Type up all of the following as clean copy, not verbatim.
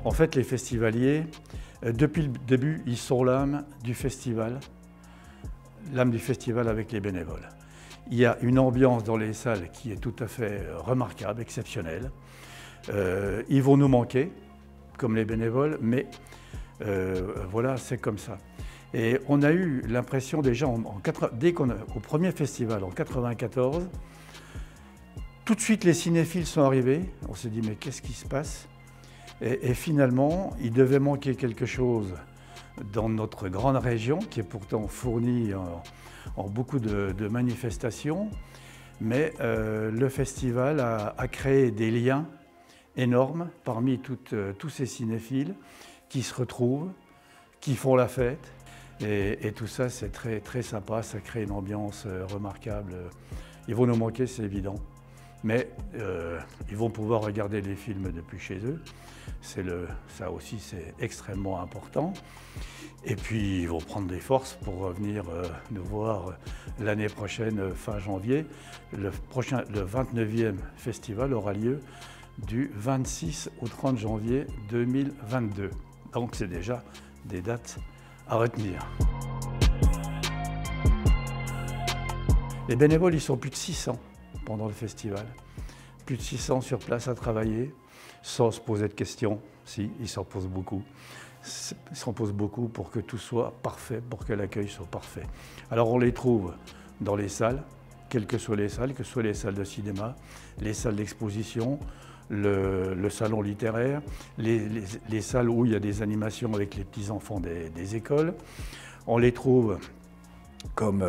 En fait, les festivaliers, depuis le début, ils sont l'âme du festival avec les bénévoles. Il y a une ambiance dans les salles qui est tout à fait remarquable, exceptionnelle. Ils vont nous manquer, comme les bénévoles, mais voilà, c'est comme ça. Et on a eu l'impression déjà, au premier festival, en 1994, tout de suite les cinéphiles sont arrivés. On s'est dit, mais qu'est-ce qui se passe ? Et finalement, il devait manquer quelque chose dans notre grande région, qui est pourtant fournie en beaucoup de manifestations. Mais le festival a créé des liens énormes parmi tous ces cinéphiles qui se retrouvent, qui font la fête. Et tout ça, c'est très, très sympa, ça crée une ambiance remarquable. Ils vont nous manquer, c'est évident. Mais ils vont pouvoir regarder les films depuis chez eux. Ça aussi, c'est extrêmement important. Et puis, ils vont prendre des forces pour revenir nous voir l'année prochaine, fin janvier. Le 29e festival aura lieu du 26 au 30 janvier 2022. Donc, c'est déjà des dates à retenir. Les bénévoles, ils sont plus de 600 pendant le festival. Plus de 600 sur place à travailler, sans se poser de questions. Si, ils s'en posent beaucoup. Ils s'en posent beaucoup pour que tout soit parfait, pour que l'accueil soit parfait. Alors on les trouve dans les salles, quelles que soient les salles, que ce soit les salles de cinéma, les salles d'exposition, le salon littéraire, les salles où il y a des animations avec les petits-enfants des écoles. On les trouve comme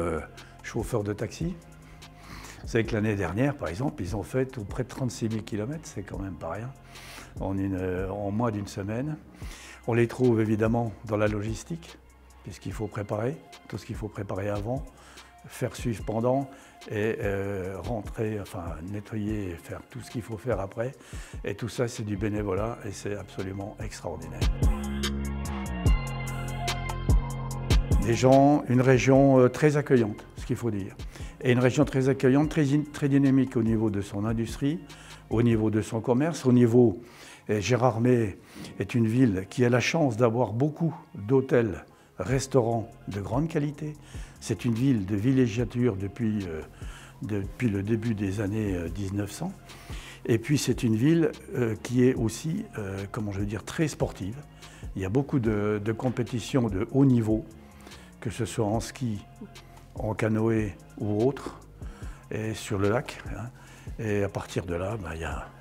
chauffeurs de taxi. Vous savez que l'année dernière, par exemple, ils ont fait près de 36 000 km, c'est quand même pas rien, en moins d'une semaine. On les trouve évidemment dans la logistique, puisqu'il faut préparer, tout ce qu'il faut préparer avant, faire suivre pendant et rentrer, enfin nettoyer et faire tout ce qu'il faut faire après. Et tout ça, c'est du bénévolat et c'est absolument extraordinaire. Des gens, une région très accueillante, ce qu'il faut dire. Et une région très accueillante, très dynamique au niveau de son industrie, au niveau de son commerce, au niveau... Gérardmer est une ville qui a la chance d'avoir beaucoup d'hôtels, restaurants de grande qualité. C'est une ville de villégiature depuis le début des années 1900. Et puis c'est une ville qui est aussi, très sportive. Il y a beaucoup de compétitions de haut niveau, que ce soit en ski, en canoë ou autre, et sur le lac. Et à partir de là,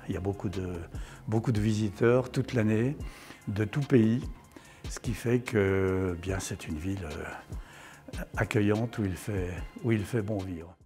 il y a beaucoup de visiteurs toute l'année, de tout pays, ce qui fait que c'est une ville accueillante où il fait bon vivre.